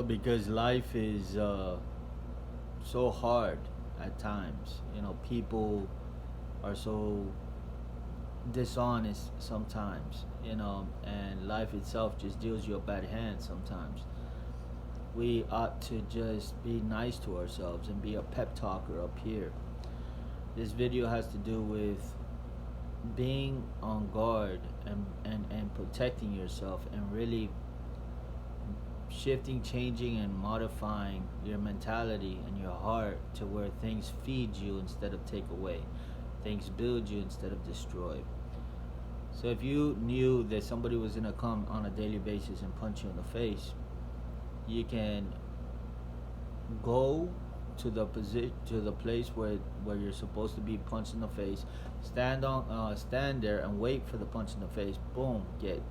Because life is so hard at times. People are so dishonest sometimes, and life itself just deals you a bad hand sometimes. We ought to just be nice to ourselves and be a pep talker up here. This video has to do with being on guard and protecting yourself and really shifting, changing, and modifying your mentality and your heart to where things feed you instead of take away, things build you instead of destroy. So if you knew that somebody was gonna come on a daily basis and punch you in the face, you can go to the place where you're supposed to be punched in the face. Stand there and wait for the punch in the face. Boom, get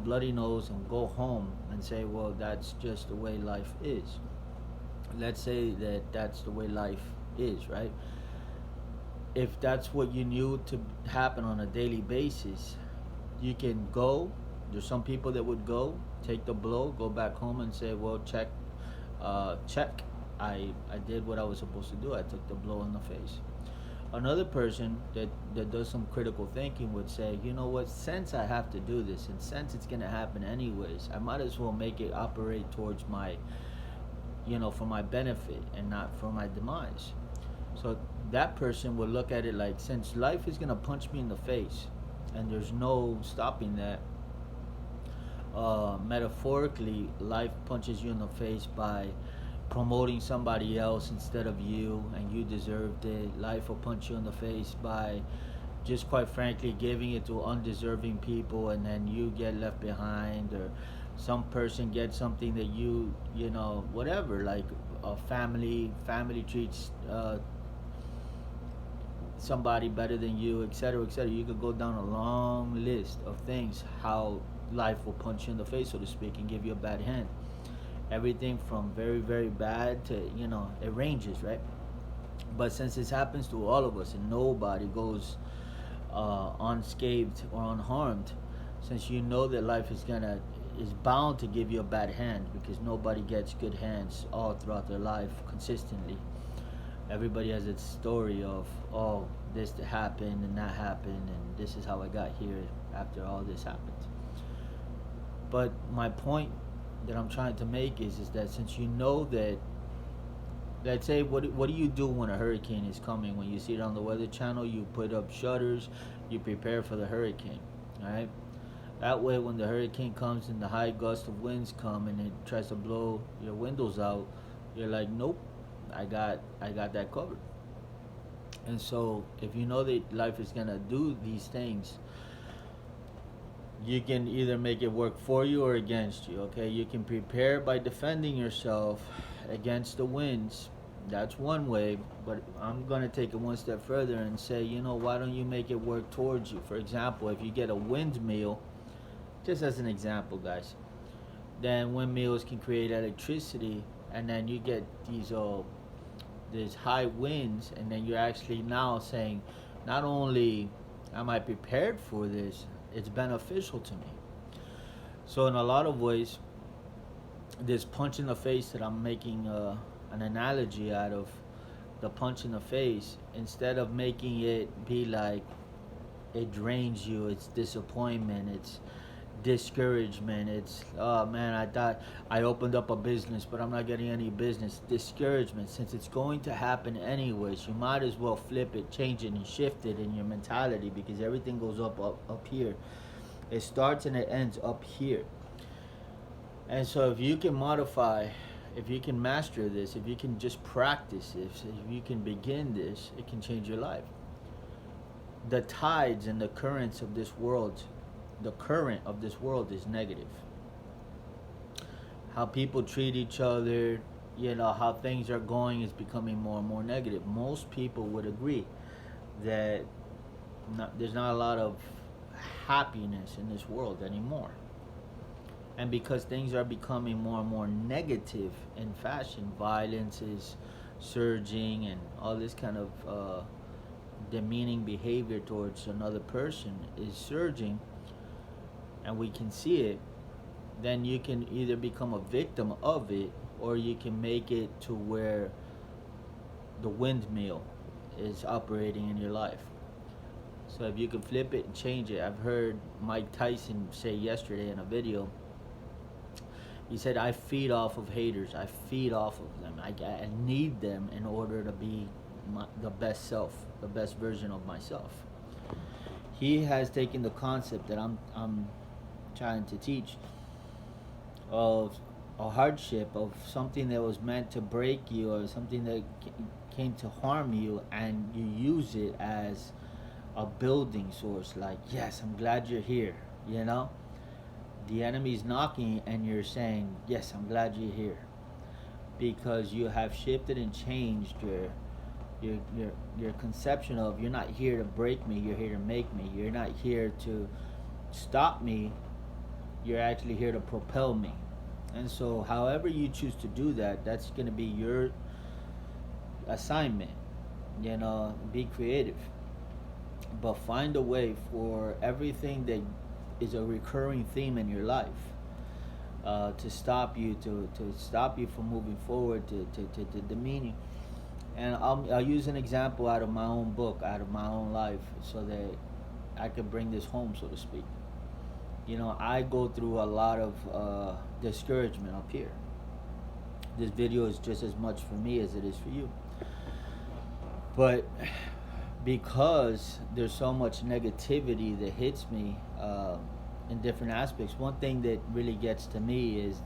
bloody nose and go home and say, well, that's just the way life is. Let's say that that's the way life is, right? If that's what you knew to happen on a daily basis, you can go. There's some people that would go, take the blow, go back home and say, well, check. I did what I was supposed to do. I took the blow in the face. Another person that does some critical thinking would say, you know what, since I have to do this and since it's going to happen anyways, I might as well make it operate towards my, for my benefit and not for my demise. So that person would look at it like, since life is going to punch me in the face and there's no stopping that, metaphorically, life punches you in the face by promoting somebody else instead of you, and you deserved it. Life will punch you in the face by just quite frankly giving it to undeserving people, and then you get left behind, or some person gets something that whatever, like a family treats somebody better than you, etc., etc. You could go down a long list of things how life will punch you in the face, so to speak, and give you a bad hand. Everything from very, very bad to, it ranges, right? But since this happens to all of us and nobody goes unscathed or unharmed, since you know that life is bound to give you a bad hand, because nobody gets good hands all throughout their life consistently. Everybody has its story of, oh, this happened and that happened and this is how I got here after all this happened. But my point that I'm trying to make is that since you know that, let's say, what do you do when a hurricane is coming? When you see it on the Weather Channel, you put up shutters, you prepare for the hurricane, all right? That way, when the hurricane comes and the high gust of winds come and it tries to blow your windows out, you're like, nope, I got that covered. And so, if you know that life is gonna do these things, you can either make it work for you or against you. Okay, you can prepare by defending yourself against the winds. That's one way, but I'm gonna take it one step further and say, why don't you make it work towards you? For example, if you get a windmill, just as an example, guys, then windmills can create electricity, and then you get these high winds, and then you're actually now saying, not only am I prepared for this, it's beneficial to me. So in a lot of ways, this punch in the face that I'm making an analogy out of, the punch in the face, instead of making it be like it drains you, it's disappointment, it's discouragement, it's, oh man, I thought I opened up a business but I'm not getting any business. Discouragement, since it's going to happen anyways, you might as well flip it, change it, and shift it in your mentality, because everything goes up here. It starts and it ends up here. And so if you can modify, if you can master this, if you can just practice this, if you can begin this, it can change your life. The tides and the currents of this world, the current of this world is negative. How people treat each other, how things are going is becoming more and more negative. Most people would agree that there's not a lot of happiness in this world anymore. And because things are becoming more and more negative in fashion, violence is surging and all this kind of demeaning behavior towards another person is surging, and we can see it. then you can either become a victim of it, or you can make it to where the windmill is operating in your life. So if you can flip it and change it, I've heard Mike Tyson say yesterday in a video, he said, I feed off of haters. I feed off of them. I need them in order to be the best self, the best version of myself. He has taken the concept that I'm trying to teach of a hardship, of something that was meant to break you, or something that came to harm you, and you use it as a building source. Like, yes, I'm glad you're here. You know, the enemy's knocking, and you're saying, yes, I'm glad you're here, because you have shifted and changed your conception of, you're not here to break me, you're here to make me. You're not here to stop me, you're actually here to propel me. And so however you choose to do that, that's going to be your assignment. You know, be creative, but find a way for everything that is a recurring theme in your life, to stop you, to stop you from moving forward, to demean you. And I'll use an example out of my own book, out of my own life, so that I can bring this home, so to speak. You know, I go through a lot of discouragement up here. This video is just as much for me as it is for you. But because there's so much negativity that hits me, in different aspects, one thing that really gets to me is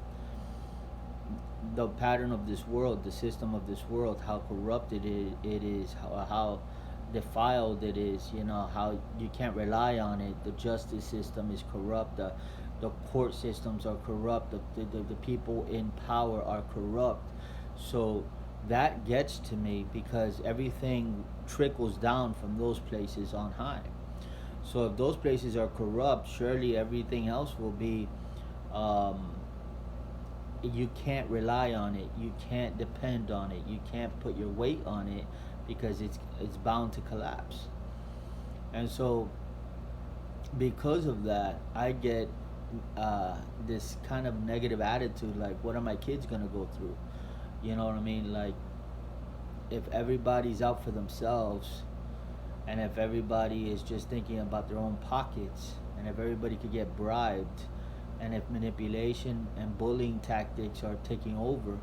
the pattern of this world, the system of this world, how corrupted it is, how defiled it is. You know, how you can't rely on it. The justice system is corrupt. The court systems are corrupt. The people in power are corrupt. So that gets to me, because everything trickles down from those places on high. So if those places are corrupt, surely everything else will be. You can't rely on it. You can't depend on it. You can't put your weight on it, because it's bound to collapse. And so, because of that, I get this kind of negative attitude. Like, what are my kids gonna go through? You know what I mean? Like, if everybody's out for themselves, and if everybody is just thinking about their own pockets, and if everybody could get bribed, and if manipulation and bullying tactics are taking over,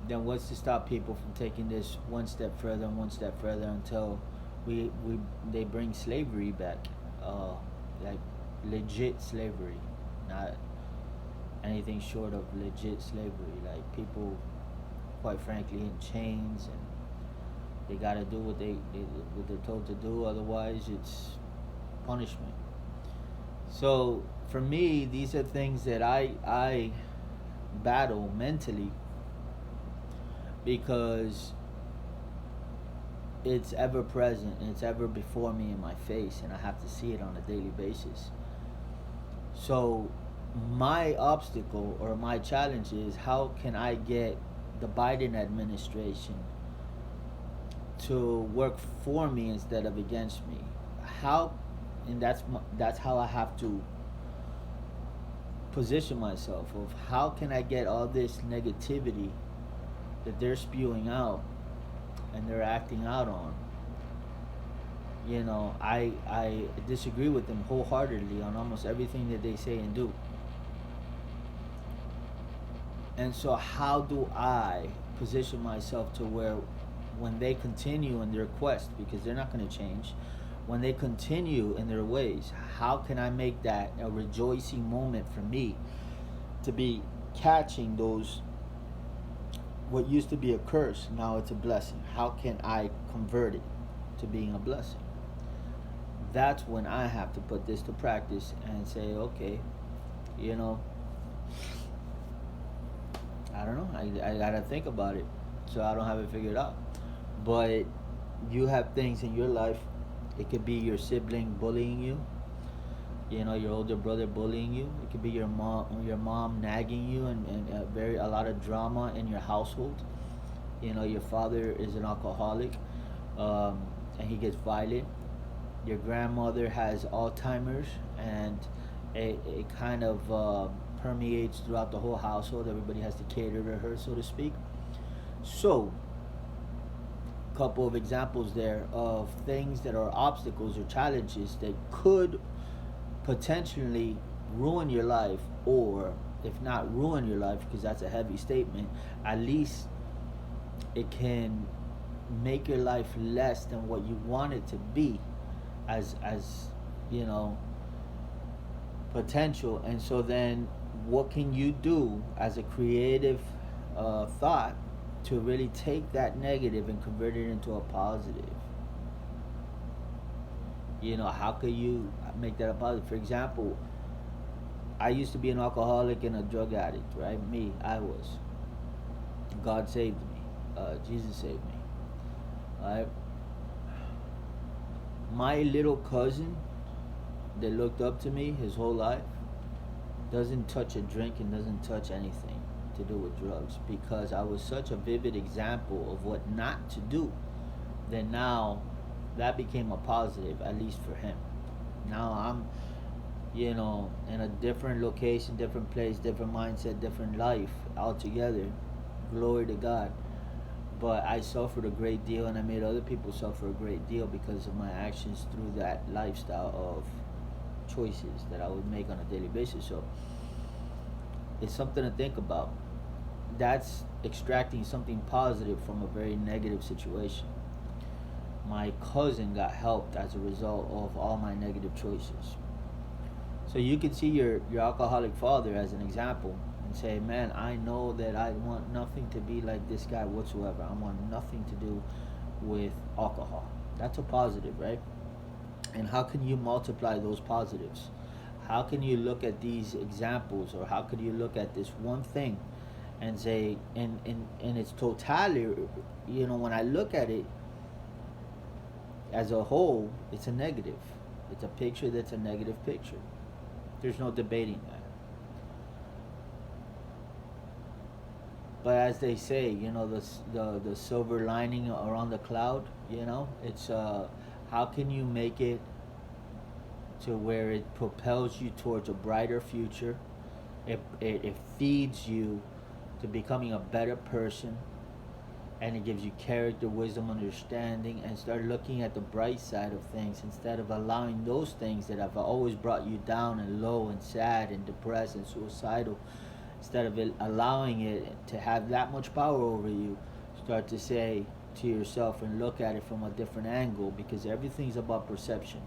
then what's to stop people from taking this one step further and one step further, until we they bring slavery back, like legit slavery, not anything short of legit slavery. Like, people, quite frankly, in chains, and they gotta do what what they're told to do. Otherwise, it's punishment. So for me, these are things that I battle mentally, because it's ever present and it's ever before me, in my face, and I have to see it on a daily basis. So my obstacle, or my challenge, is how can I get the Biden administration to work for me instead of against me? How, and that's how I have to position myself, of how can I get all this negativity that they're spewing out and they're acting out on. You know, I disagree with them wholeheartedly on almost everything that they say and do. And so how do I position myself to where, when they continue in their quest, because they're not going to change, when they continue in their ways, how can I make that a rejoicing moment for me, to be catching those, what used to be a curse, now it's a blessing? How can I convert it to being a blessing? That's when I have to put this to practice and say, okay, you know, I don't know, I gotta think about it, so I don't have it figured out. But you have things in your life. It could be your sibling bullying you, you know, your older brother bullying you. It could be your mom nagging you, and a lot of drama in your household. You know, your father is an alcoholic, and he gets violent. Your grandmother has Alzheimer's, and it kind of permeates throughout the whole household. Everybody has to cater to her, so to speak. So, couple of examples there of things that are obstacles or challenges that could potentially ruin your life, or if not ruin your life, because that's a heavy statement, at least it can make your life less than what you want it to be, as you know, potential. And so then what can you do as a creative thought to really take that negative and convert it into a positive? You know, how could you make that a positive? For example, I used to be an alcoholic and a drug addict, right? I was. God saved me. Jesus saved me. Right? My little cousin that looked up to me his whole life doesn't touch a drink and doesn't touch anything to do with drugs, because I was such a vivid example of what not to do. Then now that became a positive, at least for him. Now I'm, in a different location, different place, different mindset, different life altogether. Glory to God. But I suffered a great deal, and I made other people suffer a great deal because of my actions through that lifestyle of choices that I would make on a daily basis. So it's something to think about. That's extracting something positive from a very negative situation. My cousin got helped as a result of all my negative choices. So you can see your alcoholic father as an example and say, man, I know that I want nothing to be like this guy whatsoever. I want nothing to do with alcohol. That's a positive, right? And how can you multiply those positives? How can you look at these examples, or how could you look at this one thing and say, in its totality, when I look at it as a whole, it's a negative. It's a picture that's a negative picture. There's no debating that. But as they say, the silver lining around the cloud, it's how can you make it to where it propels you towards a brighter future? It feeds you to becoming a better person, and it gives you character, wisdom, understanding, and start looking at the bright side of things instead of allowing those things that have always brought you down and low and sad and depressed and suicidal. Instead of allowing it to have that much power over you, start to say to yourself and look at it from a different angle, because everything's about perception.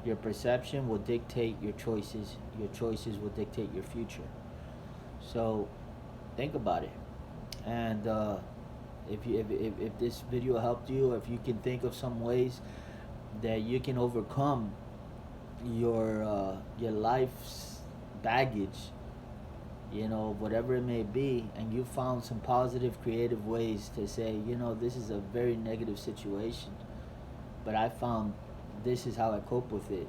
Your perception will dictate your choices. Your choices will dictate your future. So think about it. And if this video helped you, if you can think of some ways that you can overcome your life's baggage, whatever it may be, and you found some positive, creative ways to say, this is a very negative situation, but I found this is how I cope with it,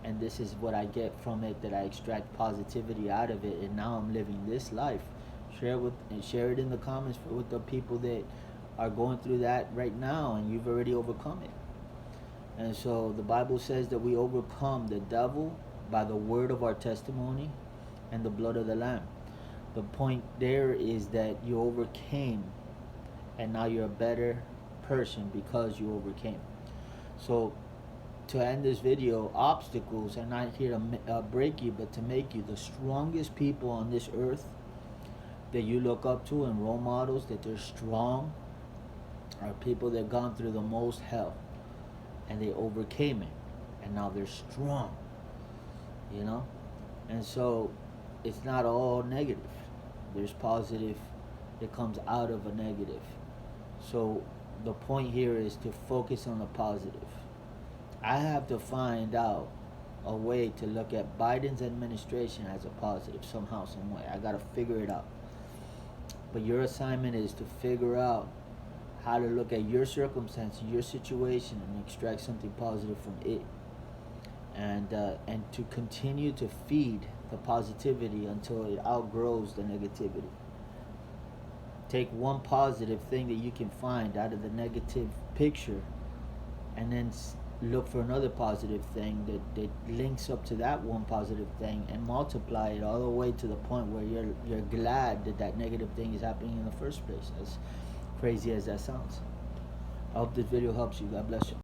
and this is what I get from it, that I extract positivity out of it, and now I'm living this life. Share it in the comments with the people that are going through that right now, and you've already overcome it. And so the Bible says that we overcome the devil by the word of our testimony and the blood of the Lamb. The point there is that you overcame, and now you're a better person because you overcame. So to end this video, obstacles are not here to break you, but to make you. The strongest people on this earth that you look up to and role models that they're strong are people that have gone through the most hell, and they overcame it, and now they're strong. And so it's not all negative. There's positive that comes out of a negative. So the point here is to focus on the positive. I have to find out a way to look at Biden's administration as a positive somehow, some way. I got to figure it out. But your assignment is to figure out how to look at your circumstance, your situation, and extract something positive from it. And to continue to feed the positivity until it outgrows the negativity. Take one positive thing that you can find out of the negative picture, and then look for another positive thing that links up to that one positive thing and multiply it all the way to the point where you're glad that that negative thing is happening in the first place. As crazy as that sounds. I hope this video helps you. God bless you.